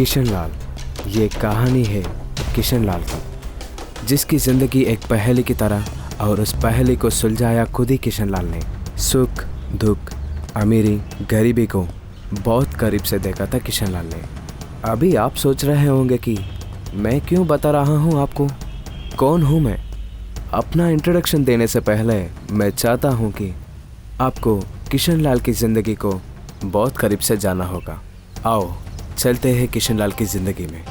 किशन लाल। ये कहानी है किशन लाल की, जिसकी ज़िंदगी एक पहेली की तरह, और उस पहेली को सुलझाया खुद ही किशन लाल ने। सुख दुख, अमीरी गरीबी को बहुत करीब से देखा था किशन लाल ने। अभी आप सोच रहे होंगे कि मैं क्यों बता रहा हूँ आपको, कौन हूँ मैं। अपना इंट्रोडक्शन देने से पहले मैं चाहता हूँ कि आपको किशन लाल की ज़िंदगी को बहुत करीब से जाना होगा। आओ चलते हैं किशन लाल की ज़िंदगी में।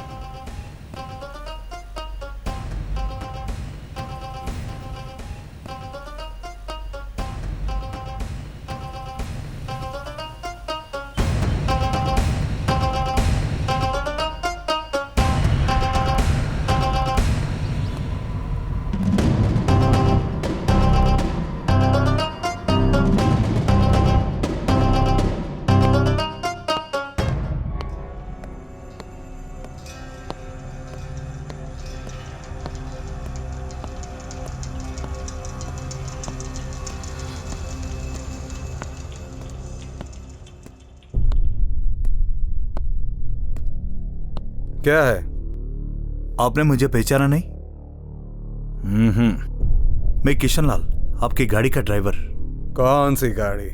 क्या है? आपने मुझे पहचाना नहीं? मैं किशन लाल, आपकी गाड़ी का ड्राइवर। कौन सी गाड़ी?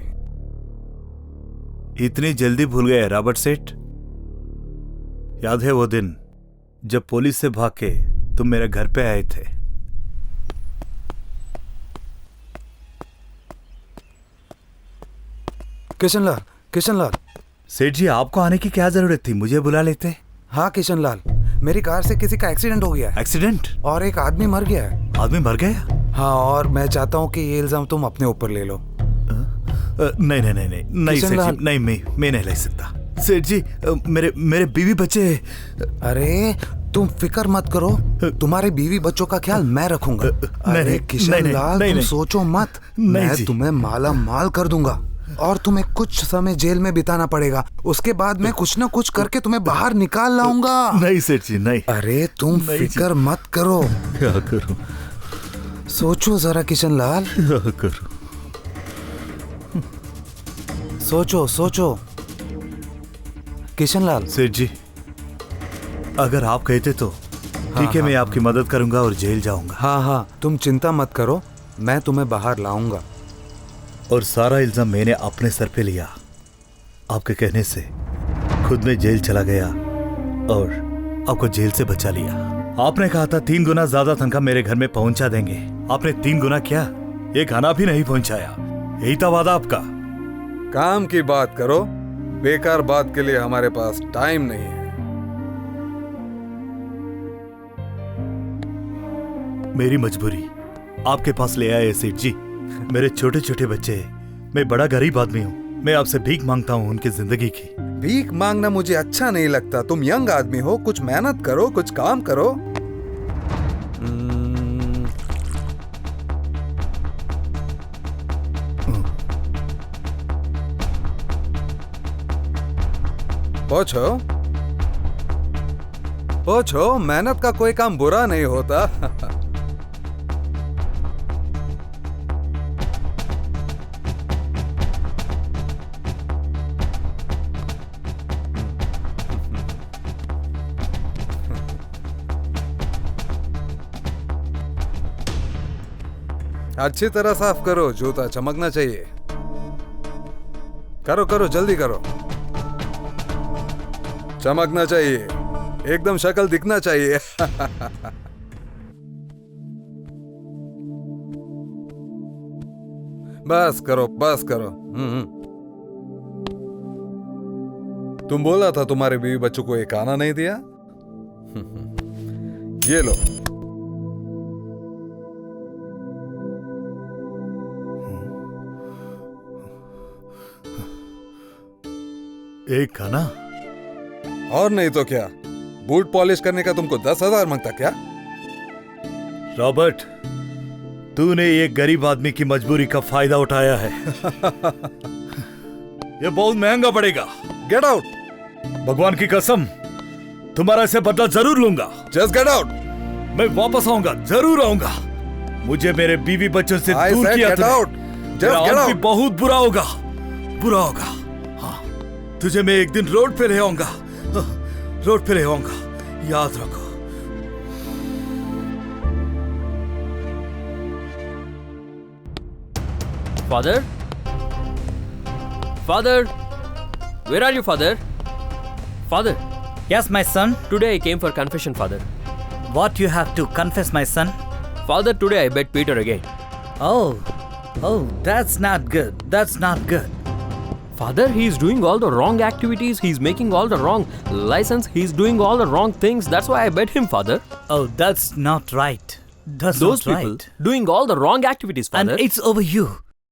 इतनी जल्दी भूल गए रॉबर्ट सेठ? याद है वो दिन जब पुलिस से भाग के तुम मेरे घर पे आए थे? किशन लाल। सेठ जी, आपको आने की क्या जरूरत थी, मुझे बुला लेते। हाँ किशन लाल, मेरी कार से किसी का एक्सीडेंट हो गया है। एक्सीडेंट? और एक आदमी मर गया है। आदमी मर गया? हाँ, और मैं चाहता हूँ कि ये इल्जाम तुम अपने ऊपर ले लो। नहीं सेठ जी, नहीं, मैं नहीं ले सकता। सेठ जी, मेरे बीवी बच्चे। अरे तुम फिक्र मत करो, तुम्हारे बीवी बच्चों का ख्याल मैं रखूंगा। अरे किशन लाल, तुम सोचो मत, मैं तुम्हें माला माल कर दूंगा और तुम्हें कुछ समय जेल में बिताना पड़ेगा। उसके बाद मैं कुछ ना कुछ करके तुम्हें बाहर निकाल लाऊंगा। नहीं सेठ जी, नहीं। अरे तुम फिक्र मत करो। क्या करूं? सोचो जरा किशन लाल, क्या करूं? सोचो किशन लाल। सेठ जी, अगर आप कहते तो ठीक है, मैं आपकी मदद करूंगा और जेल जाऊंगा। हाँ, तुम चिंता मत करो, मैं तुम्हें बाहर लाऊंगा। और सारा इल्जाम मैंने अपने सर पे लिया। आपके कहने से खुद में जेल चला गया और आपको जेल से बचा लिया। आपने कहा था 3 गुना ज्यादा तनख्वाह मेरे घर में पहुंचा देंगे। आपने 3 गुना किया, एक आना भी नहीं पहुंचाया। यही था वादा आपका। काम की बात करो, बेकार बात के लिए हमारे पास टाइम नहीं है। मेरी मजबूरी आपके पास ले आए सेठ जी। मेरे छोटे छोटे बच्चे, मैं बड़ा गरीब आदमी हूँ, मैं आपसे भीख मांगता हूँ उनकी जिंदगी की। भीख मांगना मुझे अच्छा नहीं लगता। तुम यंग आदमी हो, कुछ मेहनत करो, कुछ काम करो। पूछो, मेहनत का कोई काम बुरा नहीं होता। अच्छी तरह साफ करो, जूता चमकना चाहिए। करो जल्दी करो, चमकना चाहिए, एकदम शक्ल दिखना चाहिए। बस करो। तुम बोला था तुम्हारे बीवी बच्चों को एक आना नहीं दिया। ये लो। एक खाना? और नहीं तो क्या, बूट पॉलिश करने का तुमको 10,000 मांगता क्या? रॉबर्ट, तूने एक गरीब आदमी की मजबूरी का फायदा उठाया है। ये बहुत महंगा पड़ेगा। Get out. भगवान की कसम, तुम्हारा से बदला जरूर लूंगा। Just get out. मैं वापस आऊंगा, जरूर आऊंगा। मुझे मेरे बीवी बच्चों से दूर किया तुमने। बहुत बुरा होगा। हाँ, तुझे मैं एक दिन रोड पे ले आऊंगा। रोड पे ले आऊंगा, याद रखो। Father? Father? Where are you, Father? Father, Yes, my son. today I came for confession, Father. What you have to confess, my son? Father, today I bet Peter again. Oh, that's not good. That's not good. Father, he's doing all the wrong activities. He's making all the wrong license. He's doing all the wrong things. That's why I bet him, Father. Oh, that's not right. That's Those not people right. doing all the wrong activities, And Father. it's over you.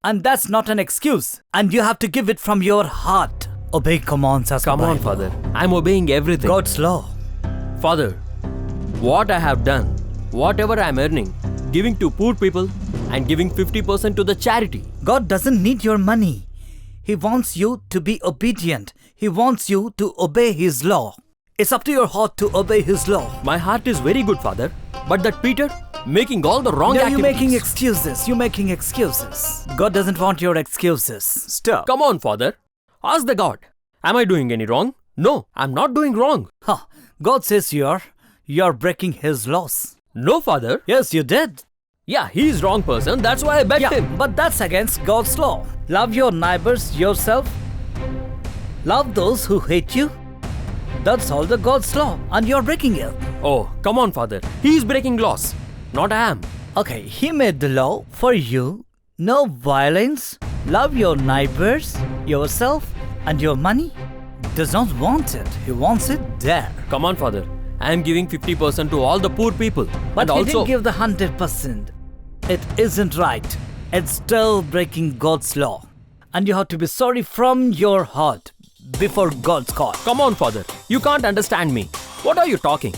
And that's not an excuse. And you have to give it from your heart. Obey commands as Come the on, Bible. Father. I'm obeying everything. God's law. Father, what I have done, whatever I'm earning, giving to poor people and giving 50% to the charity. God doesn't need your money. He wants you to be obedient. He wants you to obey His law. It's up to your heart to obey His law. My heart is very good, Father. But that Peter, making all the wrong No, activities. you're making excuses. You're making excuses. God doesn't want your excuses. Stop. Come on, Father. Ask the God. Am I doing any wrong? No, I'm not doing wrong. Huh. God says you're breaking His laws. No, Father. Yes, you did. Yeah, he's wrong person. That's why I bet Yeah, him. but that's against God's law. Love your neighbors yourself. Love those who hate you. That's all the God's law, and you're breaking it. Oh, come on, Father. He's breaking laws. Not I am. Okay, He made the law for you. No violence. Love your neighbors, yourself, and your money. Does not want it. He wants it there. Come on, Father. I am giving 50% to all the poor people. But and He also, didn't give the 100%. It isn't right. It's still breaking God's law. And you have to be sorry from your heart before God's court. come on, Father. You can't understand me. What are you talking?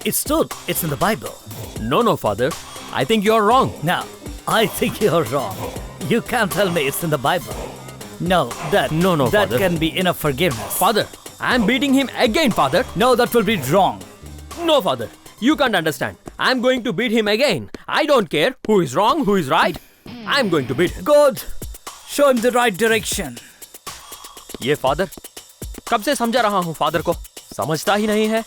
It's truth. It's in the Bible. No, Father. I think you're wrong. Now, I think you're wrong. You can't tell me it's in the Bible. No, that Father. can be enough forgiveness. Father, I am beating him again, Father. No, that will be wrong. No, Father. You can't understand. I'm going to beat him again. I don't care who is wrong, who is right. I'm going to beat him. God, show him the right direction. ये father कब से समझा रहा हूँ father को, समझता ही नहीं है।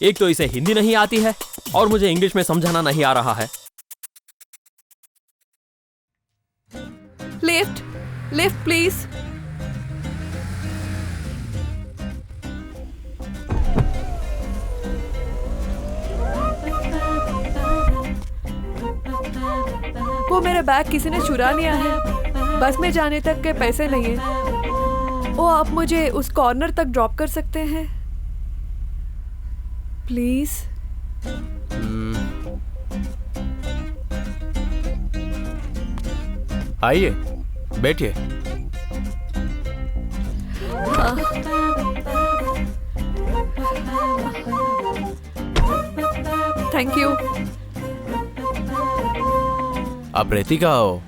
एक तो इसे हिंदी नहीं आती है और मुझे इंग्लिश में समझाना नहीं आ रहा है। Lift lift please. वो मेरा बैग किसी ने चुरा लिया है। बस में जाने तक के पैसे नहीं है। वो आप मुझे उस कॉर्नर तक ड्रॉप कर सकते हैं प्लीज? आइए बैठिए। Thank you. आप रहती कहाँ हो?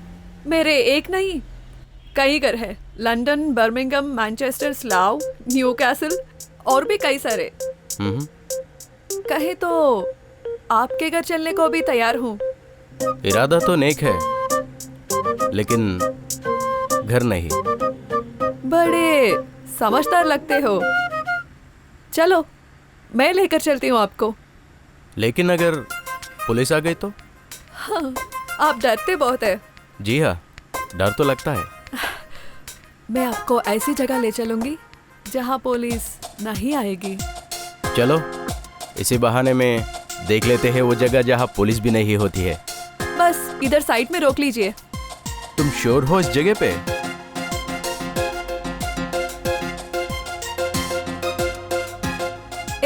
मेरे एक नहीं कई घर है। London, Birmingham, Manchester, Slough, Newcastle और भी कई सारे। कहे तो आपके घर चलने को भी तैयार हूँ। इरादा तो नेक है लेकिन घर नहीं। बड़े समझदार लगते हो। चलो मैं लेकर चलती हूँ आपको। लेकिन अगर पुलिस आ गई तो? हाँ, आप डरते बहुत है। जी हाँ, डर तो लगता है। मैं आपको ऐसी जगह ले चलूंगी जहाँ पुलिस नहीं आएगी। चलो इसी बहाने में देख लेते हैं वो जगह जहाँ पुलिस भी नहीं होती है। बस इधर साइड में रोक लीजिए। तुम श्योर हो इस जगह पे?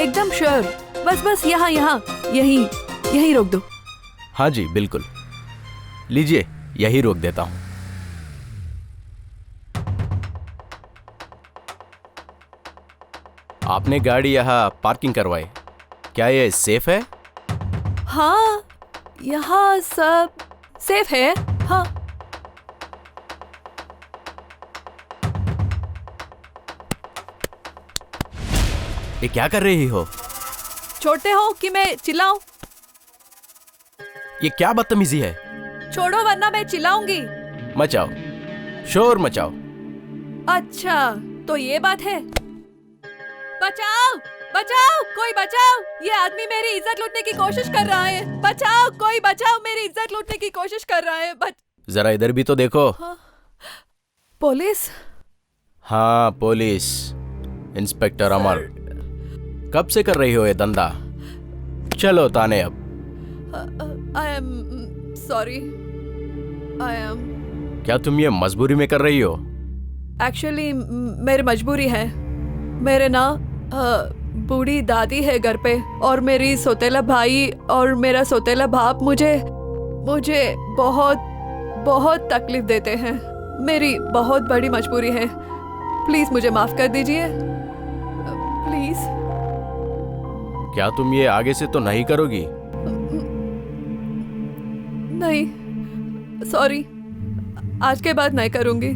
एकदम श्योर। बस यहाँ यहीं रोक दो। हाँ जी बिल्कुल। लीजिए यही रोक देता हूँ। आपने गाड़ी यहाँ पार्किंग करवाई, क्या ये सेफ है? हाँ, यहाँ सब सेफ है। हाँ। ये क्या कर रही हो? छोड़ते हो कि मैं चिल्लाऊं? ये क्या बदतमीजी है? छोड़ो वरना मैं चिल्लाऊंगी। मचाओ, शोर मचाओ। अच्छा तो ये बात है। बचाओ बचाओ, कोई बचाओ, ये आदमी मेरी इज्जत लूटने की कोशिश कर रहा है। बचाओ, कोई बचाओ, मेरी इज्जत लूटने की कोशिश कर रहा है। जरा इधर भी तो देखो। पुलिस? हाँ पुलिस, इंस्पेक्टर अमर। कब से कर रही हो ये धंधा? चलो ताने अब। I am sorry, I am. क्या तुम ये मजबूरी में कर रही हो? एक्चुअली मेरी मजबूरी है। मेरे ना बूढ़ी दादी है घर पे, और मेरी सौतेला भाई और मेरा सौतेला बाप मुझे बहुत बहुत तकलीफ देते हैं। मेरी बहुत बड़ी मजबूरी है। प्लीज मुझे माफ कर दीजिए, प्लीज। क्या तुम ये आगे से तो नहीं करोगी? नहीं, सॉरी, आज के बाद नहीं करूंगी।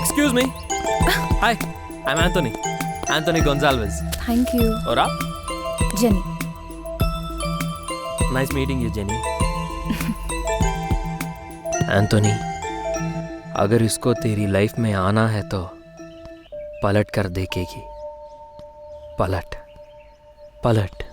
Excuse me. Hi, I'm Anthony. Anthony Gonzalez. Thank you. और आप? Jenny. Nice meeting you, Jenny. Anthony, अगर इसको तेरी लाइफ में आना है तो पलट कर देखेगी। पलट, पलट।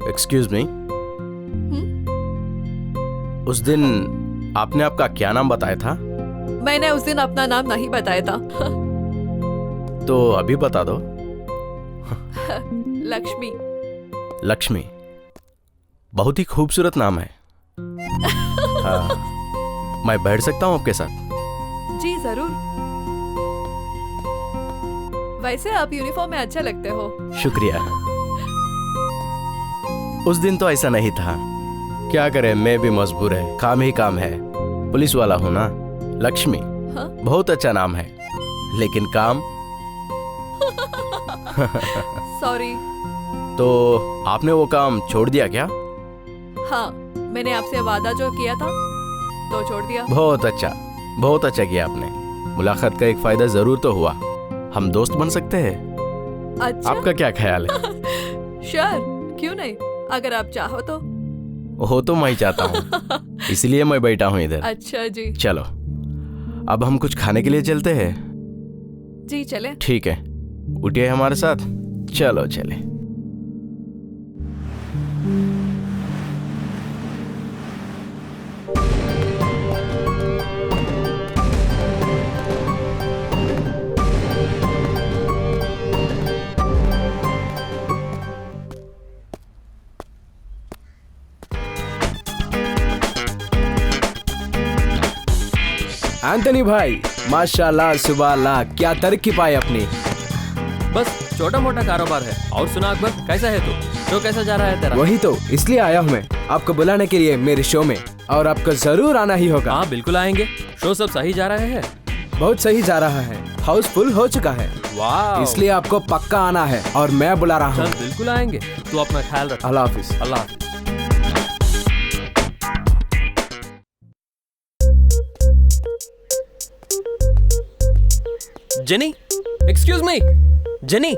एक्सक्यूज मी, उस दिन आपने आपका क्या नाम बताया था? मैंने उस दिन अपना नाम नहीं बताया था। तो अभी बता दो। लक्ष्मी। लक्ष्मी, बहुत ही खूबसूरत नाम है। हाँ, मैं बैठ सकता हूँ आपके साथ? जी जरूर। वैसे आप यूनिफॉर्म में अच्छा लगते हो। शुक्रिया। उस दिन तो ऐसा नहीं था। क्या करें, मैं भी मजबूर है, काम ही काम है। पुलिस वाला हूँ ना। लक्ष्मी बहुत अच्छा नाम है, लेकिन काम। सॉरी। तो आपने वो काम छोड़ दिया क्या? हाँ, मैंने आपसे वादा जो किया था तो छोड़ दिया। बहुत अच्छा किया आपने। मुलाकात का एक फायदा जरूर तो हुआ। हम दोस्त बन सकते हैं। अच्छा? आपका क्या ख्याल है? श्योर, क्यों नहीं, अगर आप चाहो तो। हो तो मैं ही चाहता हूँ, इसलिए मैं बैठा हूँ इधर। अच्छा जी। चलो, अब हम कुछ खाने के लिए चलते हैं। जी चले। ठीक है, उठिए हमारे साथ। चलो चले। एंथनी भाई, माशाल्लाह सुबह क्या तरक्की पाई अपनी। बस छोटा मोटा कारोबार है। और सुना अकबर, कैसा है तू? शो कैसा जा रहा है तेरा? वही तो, इसलिए आया हूँ मैं आपको बुलाने के लिए मेरे शो में, और आपको जरूर आना ही होगा। हाँ बिल्कुल आएंगे। शो सब सही जा रहे हैं? बहुत सही जा रहा है, हाउसफुल हो चुका है। वाह, इसलिए आपको पक्का आना है और मैं बुला रहा हूँ। चल बिल्कुल आएंगे। तू अपना ख्याल रख। अल्लाह हाफिज। अल्लाह हाफिज। Jenny, excuse me. Jenny,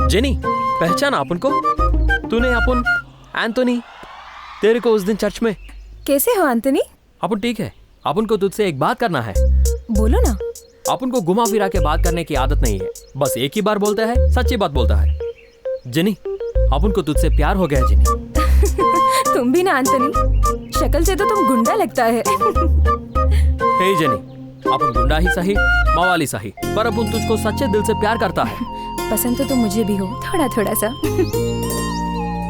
Jenny, पहचाना अपन को? तूने अपन एंथोनी, तेरे को उस दिन चर्च में। कैसे हो एंथनी? अपन ठीक है। अपन को तुझसे एक बात करना है। बोलो ना। अपन को घुमा फिरा के बात करने की आदत नहीं है, बस एक ही बार बोलता है, सच्ची बात बोलता है। जेनी, अपन को तुझसे प्यार हो गया जेनी। तुम भी ना एंथनी, शक्ल से तो तुम गुंडा लगता है। हे जेनी, अपन गुंडा ही सही, मवाली सही, पर अपन तुझको सच्चे दिल से प्यार करता है। पसंद तो तुम मुझे भी हो, थोड़ा थोड़ा सा।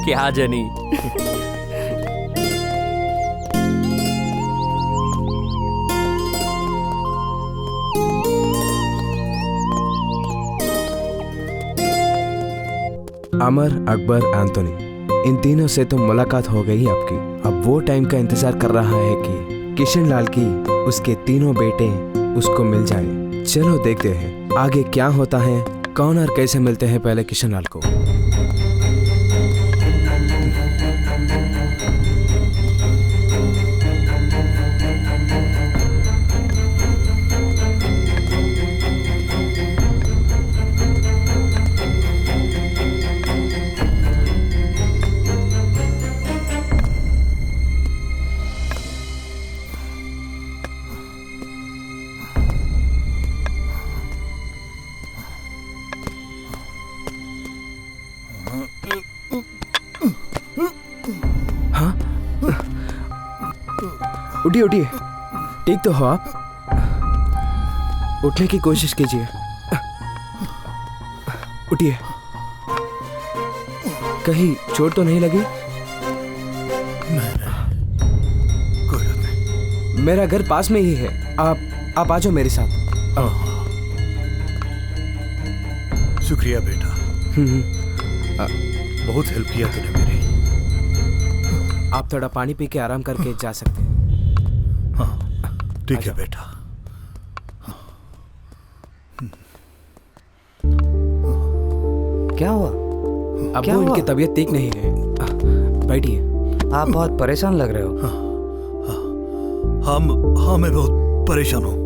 क्या जेनी? अमर, अकबर, एंथोनी, इन तीनों से तो मुलाकात हो गई आपकी। अब वो टाइम का इंतजार कर रहा है कि किशन लाल की उसके तीनों बेटे उसको मिल जाए। चलो देखते हैं आगे क्या होता है, कौन और कैसे मिलते हैं पहले किशन लाल को। उठिए उठिए, ठीक तो हो आप? उठने की कोशिश कीजिए। उठिए, कहीं चोट तो नहीं लगी? नहीं, कोई बात नहीं। मेरा घर पास में ही है, आप आ जाओ मेरे साथ। शुक्रिया बेटा, बहुत हेल्प किया तूने मेरी। आप थोड़ा पानी पी के आराम करके जा सकते हैं। हाँ ठीक है बेटा। क्या हुआ? अब वो इनकी तबीयत ठीक नहीं है, बैठिए। आप बहुत परेशान लग रहे हो। हाँ मैं बहुत परेशान हूँ।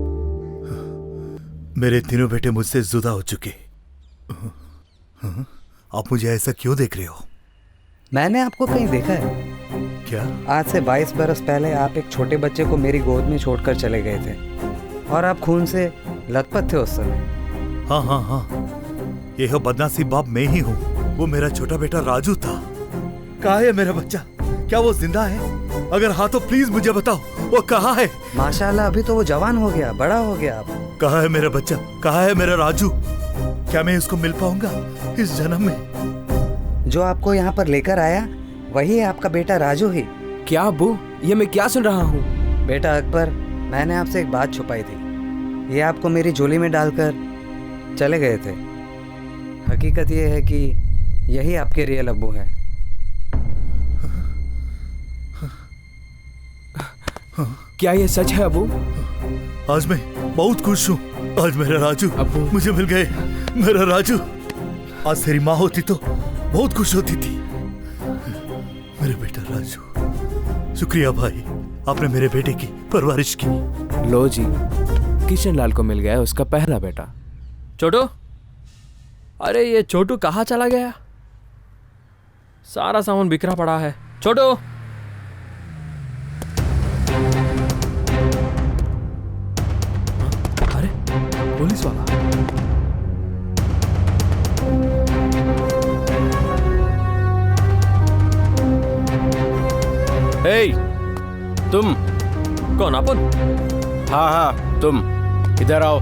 मेरे तीनों बेटे मुझसे जुदा हो चुके। आप मुझे ऐसा क्यों देख रहे हो? मैंने आपको कहीं देखा है। क्या? आज से 22 बरस पहले आप एक छोटे बच्चे को मेरी गोद में छोड़कर चले गए थे और आप खून से लथपथ थे उस समय। हाँ, ये हो बदनसीब बाप मैं ही हूँ। वो मेरा छोटा बेटा राजू था। कहाँ है मेरा बच्चा? क्या वो जिंदा है? अगर हाँ तो प्लीज मुझे बताओ, वो कहाँ है? माशाल्लाह, अभी तो वो जवान हो गया, बड़ा हो गया। आप कहाँ है मेरा बच्चा? कहाँ है मेरा राजू? क्या मैं इसको मिल पाऊंगा इस जन्म में? जो आपको यहाँ पर लेकर आया वही है आपका बेटा राजू ही। क्या अब्बू, ये मैं क्या सुन रहा हूँ? बेटा अकबर, मैंने आपसे एक बात छुपाई थी। ये आपको मेरी झोली में डालकर चले गए थे। हकीकत ये है कि यही आपके रियल अब्बू हैं। क्या ये सच है अबू? आज मैं बहुत खुश हूँ। आज मेरा राजू मुझे मिल गए। मेरा राजू। आज तेरी माँ होती तो बहुत खुश होती थी। मेरे बेटा राजू। शुक्रिया भाई, आपने मेरे बेटे की परवरिश की। लो जी, किशन लाल को मिल गया उसका पहला बेटा। छोटू, अरे ये छोटू कहाँ चला गया? सारा सामान बिखरा पड़ा है। छोटू, अरे पुलिस वाला। हे, तुम कौन? अपन? हाँ हाँ तुम इधर आओ।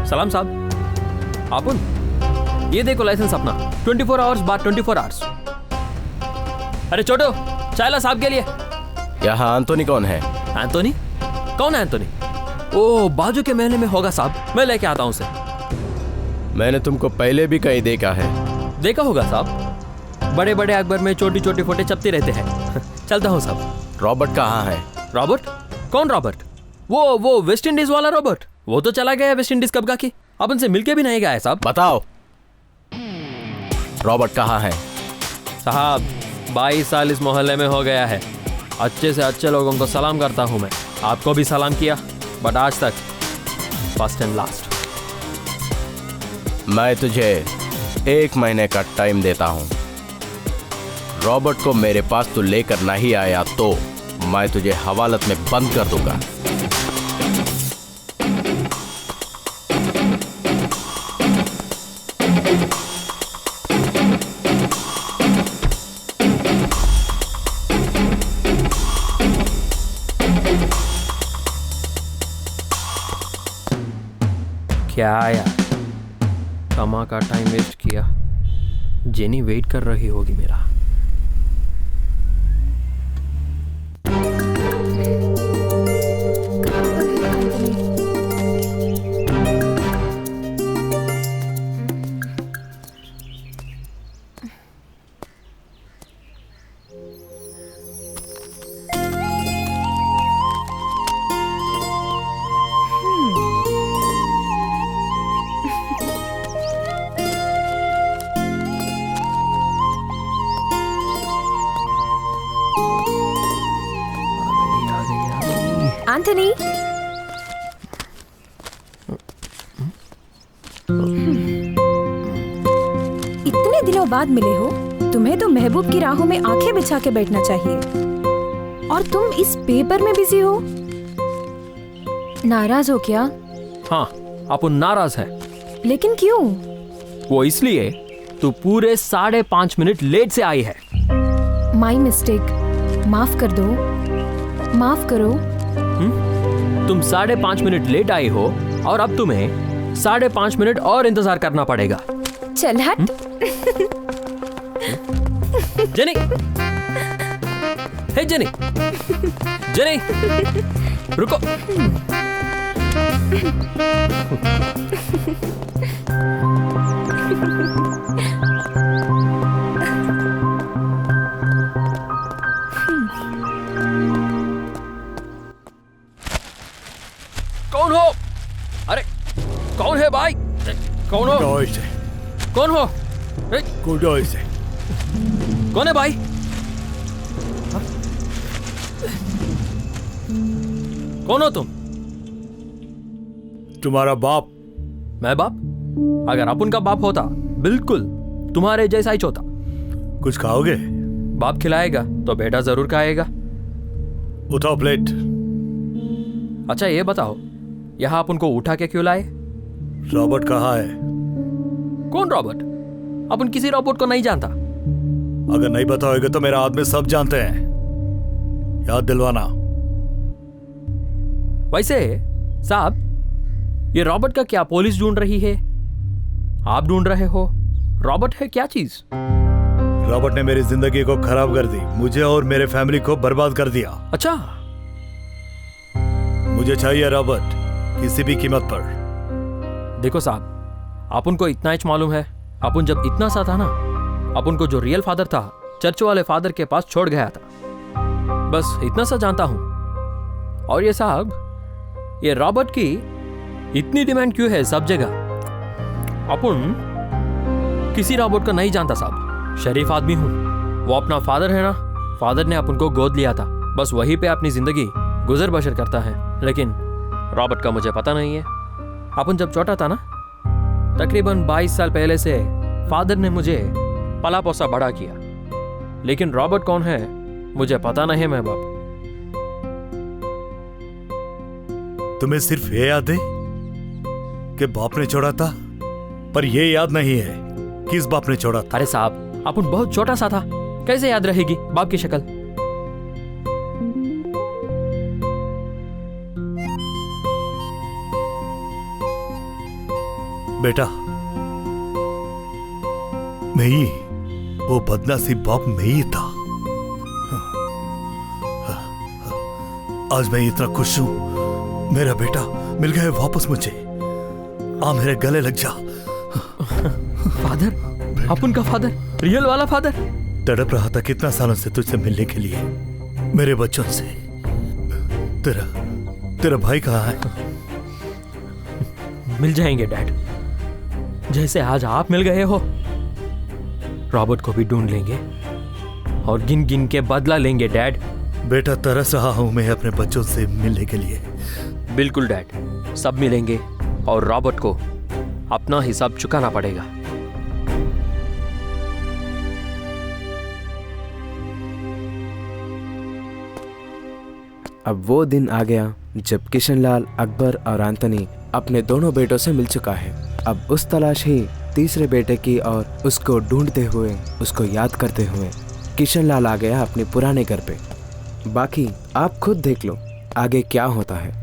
सलाम साहब। अपन ये देखो लाइसेंस अपना। 24 आवर्स बाद 24 आवर्स। अरे छोटू, चाय ला साहब के लिए। यहाँ एंथोनी कौन है? एंथोनी? कौन है एंथोनी? ओ, बाजू के महल में होगा साहब, मैं लेके आता हूँ उसे। मैंने तुमको पहले भी कहीं देखा है। देखा होगा साहब, बड़े बड़े अखबार में छोटी छोटी फोटे छपते रहते हैं। चलता हूँ साहब। रॉबर्ट कहाँ है? रॉबर्ट? कौन रॉबर्ट? वो वेस्ट इंडीज वाला रॉबर्ट। वो तो चला गया वेस्ट इंडीज कब का की, अपन से मिलके भी नहीं गया है साहब। बताओ रॉबर्ट कहाँ है? साहब 22 साल इस मोहल्ले में हो गया है। अच्छे से अच्छे लोगों को सलाम करता हूँ मैं। आपको भी सलाम किया, बट आज तक फर्स्ट एंड लास्ट। मैं तुझे 1 महीने का टाइम देता हूँ। रॉबर्ट को मेरे पास तू लेकर नहीं आया तो मैं तुझे हवालत में बंद कर दूंगा। क्या यार, कमा का टाइम वेस्ट किया। जेनी वेट कर रही होगी मेरा। एंथोनी, इतने दिनों बाद मिले हो, तुम्हें तो महबूब की राहों में आंखें बिछा के बैठना चाहिए, और तुम इस पेपर में बिजी हो। नाराज हो क्या? हाँ, अपन नाराज है। लेकिन क्यों? वो इसलिए तू पूरे 5.5 मिनट लेट से आई है। माई मिस्टेक, माफ कर दो, माफ करो। तुम 5.5 मिनट लेट आई हो और अब तुम्हें 5.5 मिनट और इंतजार करना पड़ेगा। चल हट। जेनी, हे जेनी, जेनी, रुको। कौन हो? अरे कौन है भाई? कौन हो? कौन हो? कौन है भाई? कौन हो तुम? तुम्हारा बाप। मैं बाप? अगर अपन का बाप होता बिल्कुल तुम्हारे जैसा ही होता। कुछ खाओगे? बाप खिलाएगा तो बेटा जरूर खाएगा। उठाओ प्लेट। अच्छा ये बताओ, यहाँ अपन को उठा के क्यों लाए? रॉबर्ट कहाँ है? कौन रॉबर्ट? अपन किसी रॉबर्ट को नहीं जानता। अगर नहीं बताओगे तो मेरा आदमी सब जानते हैं, याद दिलवाना। वैसे साहब, ये रॉबर्ट का क्या पुलिस ढूंढ रही है? आप ढूंढ रहे हो? रॉबर्ट है क्या चीज? रॉबर्ट ने मेरी जिंदगी को खराब कर दी, मुझे और मेरे फैमिली को बर्बाद कर दिया। अच्छा, मुझे चाहिए रॉबर्ट, किसी भी कीमत पर। देखो साहब, अपन को इतना ही मालूम है, अपन जब इतना सा था ना, अपन को जो रियल फादर था चर्च वाले फादर के पास छोड़ गया था। बस इतना सा जानता हूं। और ये साहब, ये रॉबर्ट की इतनी डिमांड क्यों है सब जगह? अपन किसी रॉबर्ट को नहीं जानता साहब, शरीफ आदमी हूं। वो अपना फादर है ना, फादर ने अपन को गोद लिया था, बस वहीं पे अपनी जिंदगी गुजर बसर करता है। लेकिन रॉबर्ट का मुझे पता नहीं है। अपन जब छोटा था ना, तकरीबन 22 साल पहले से फादर ने मुझे पला पोसा बड़ा किया। लेकिन रॉबर्ट कौन है मुझे पता नहीं है। बाप, तुम्हें सिर्फ ये याद है कि बाप ने छोड़ा था, पर ये याद नहीं है किस बाप ने छोड़ा था। अरे साहब, अपन बहुत छोटा सा था, कैसे याद रहेगी बाप की शक्ल? बेटा, मैं ही, वो बदनसीब बाप मैं ही था। आज मैं इतना खुश हूं, मेरा बेटा मिल गया वापस मुझे। आ मेरे गले लग जा। फादर, अपन का फादर, रियल वाला फादर। तड़प रहा था कितना सालों से तुझसे मिलने के लिए, मेरे बच्चों से। तेरा भाई कहाँ है? मिल जाएंगे डैड, जैसे आज आप मिल गए हो। रॉबर्ट को भी ढूंढ लेंगे और गिन गिन के बदला लेंगे डैड। बेटा, तरस रहा हूं मैं अपने बच्चों से मिलने के लिए। बिल्कुल डैड, सब मिलेंगे और रॉबर्ट को अपना हिसाब चुकाना पड़ेगा। अब वो दिन आ गया जब किशनलाल, अकबर और एंथनी अपने दोनों बेटों से मिल चुका है। अब उस तलाश ही तीसरे बेटे की और उसको ढूंढते हुए, उसको याद करते हुए किशनलाल आ गया अपने पुराने घर पे। बाकी आप खुद देख लो आगे क्या होता है।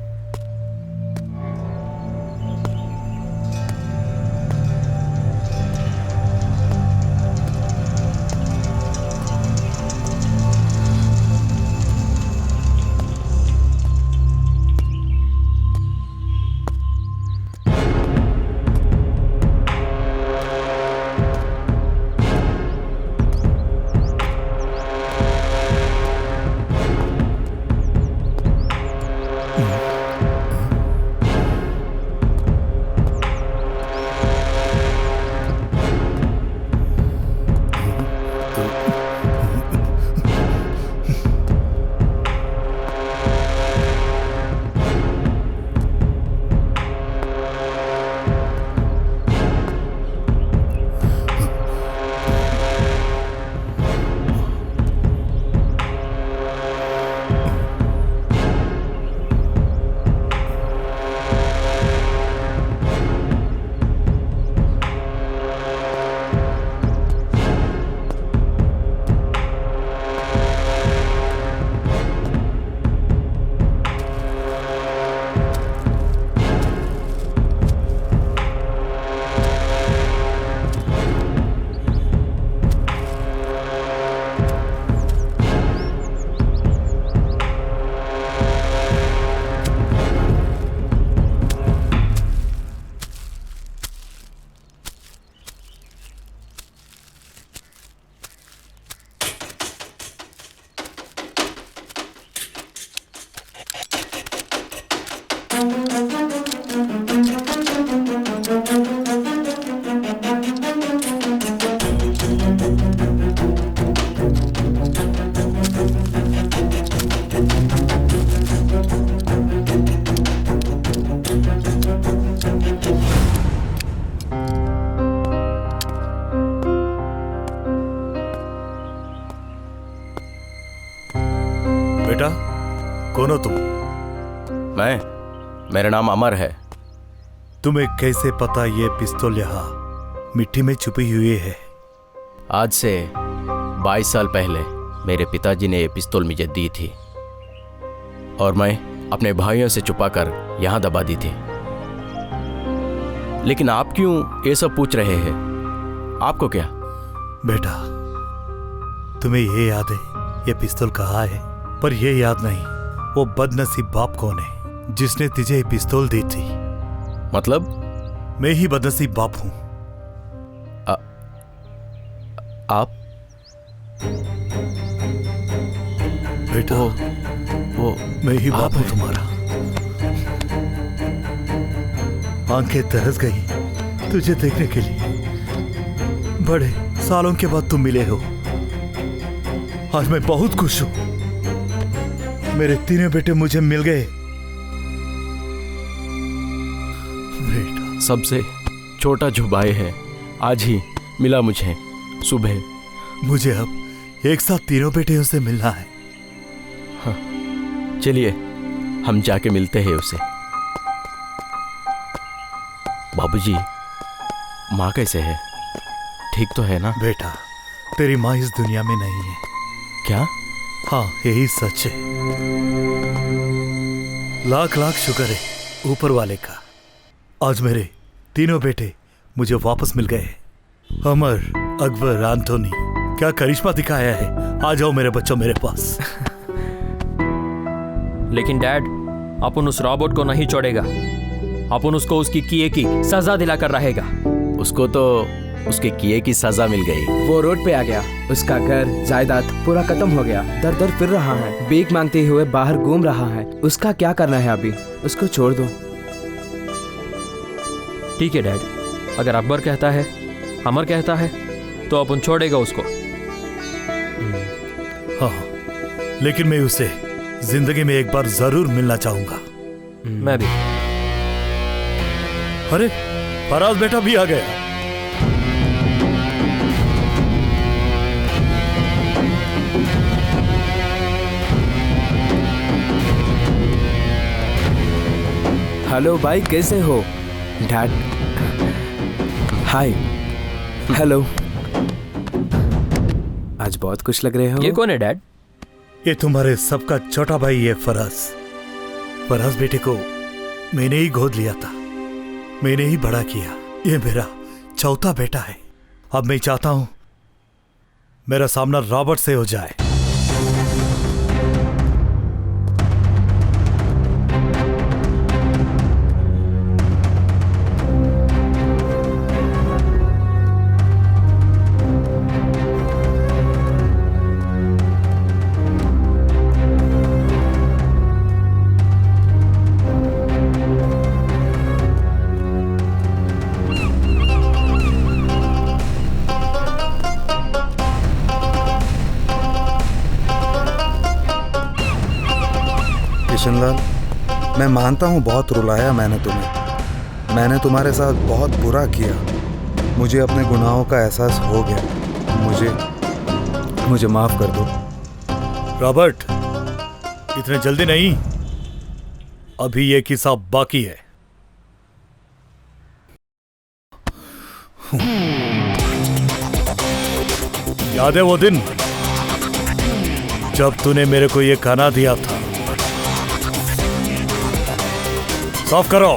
बेटा, कौन हो तुम? मेरा नाम अमर है। तुम्हें कैसे पता ये पिस्तौल यहाँ मिट्टी में छुपी हुई है? आज से 22 साल पहले मेरे पिताजी ने ये पिस्तौल मुझे दी थी और मैं अपने भाइयों से छुपाकर यहाँ दबा दी थी। लेकिन आप क्यों ये सब पूछ रहे हैं? आपको क्या? बेटा, तुम्हें ये याद है ये पिस्तौल कहाँ है, पर ये याद नहीं वो बदनसीब बाप कौन है। जिसने तुझे ये पिस्तौल दी थी। मतलब? मैं ही बदनसीब बाप हूं। आप? बेटा, वो मैं ही बाप हूं तुम्हारा। आंखें तरस गई तुझे देखने के लिए। बड़े सालों के बाद तुम मिले हो। आज मैं बहुत खुश हूं। मेरे तीनों बेटे मुझे मिल गए। बेटा, सबसे छोटा जो भाई है आज ही मिला मुझे सुबह। मुझे अब एक साथ तीनों बेटियों से मिलना है। हाँ, चलिए हम जाके मिलते हैं उसे। बाबूजी, माँ कैसे है? ठीक तो है ना? बेटा, तेरी माँ इस दुनिया में नहीं है। क्या? हाँ, यही सच है। लाख लाख शुक्र है ऊपर वाले का। आज मेरे तीनों बेटे मुझे वापस मिल गए। अमर, अकबर, एंथोनी, क्या करिश्मा दिखाया है। आ जाओ मेरे बच्चों मेरे पास। लेकिन डैड, अपन उस रॉबर्ट को नहीं छोड़ेगा। अपन उसको उसकी किए की सजा दिलाकर रहेगा। उसको तो उसके किए की सजा मिल गई। वो रोड पे आ गया, उसका घर जायदाद पूरा खत्म हो गया। दर दर फिर रहा है, भीख मांगते हुए बाहर घूम रहा है। उसका क्या करना है अभी? उसको छोड़ दो। ठीक है डैड, अगर अकबर कहता है, अमर कहता है, तो अपन छोड़ेगा उसको। हाँ, लेकिन मैं उसे जिंदगी में एक बार जरूर मिलना चाहूंगा। मैं भी। अरे, फराज बेटा भी आ गया। हेलो भाई, कैसे हो? डैड, हाय, हेलो। आज बहुत खुश लग रहे हो। ये कौन है डैड? ये तुम्हारे सबका छोटा भाई है फराज। फराज बेटे को मैंने ही गोद लिया था, मैंने ही बड़ा किया। ये मेरा चौथा बेटा है। अब मैं चाहता हूं मेरा सामना रॉबर्ट से हो जाए। किशनलाल, मैं मानता हूँ बहुत रुलाया मैंने तुम्हें। मैंने तुम्हारे साथ बहुत बुरा किया। मुझे अपने गुनाहों का एहसास हो गया। मुझे माफ कर दो। रॉबर्ट, इतने जल्दी नहीं, अभी ये किस्सा बाकी है। याद है वो दिन जब तूने मेरे को ये खाना दिया था? साफ करो।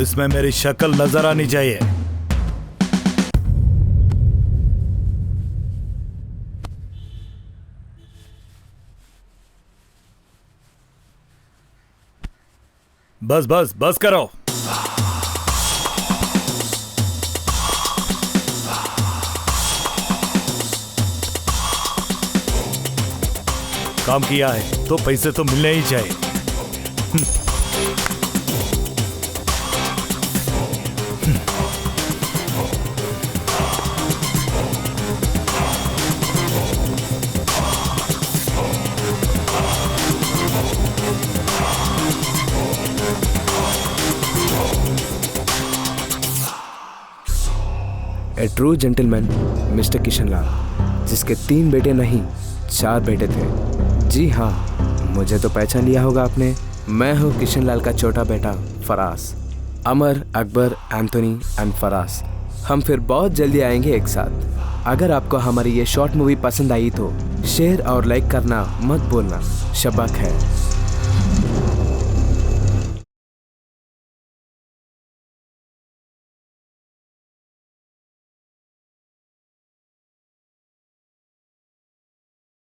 इसमें मेरी शक्ल नजर आनी चाहिए। बस बस बस करो। काम किया है तो पैसे तो मिलने ही चाहिए। ए ट्रू जेंटलमैन मिस्टर किशनलाल, जिसके 3 बेटे नहीं 4 बेटे थे। जी हाँ, मुझे तो पहचान लिया होगा आपने। मैं हूँ किशन लाल का छोटा बेटा फराज। अमर, अकबर, एंथोनी एंड फराज, हम फिर बहुत जल्दी आएंगे एक साथ। अगर आपको हमारी ये शॉर्ट मूवी पसंद आई तो शेयर और लाइक करना मत भूलना। शब्बा खैर।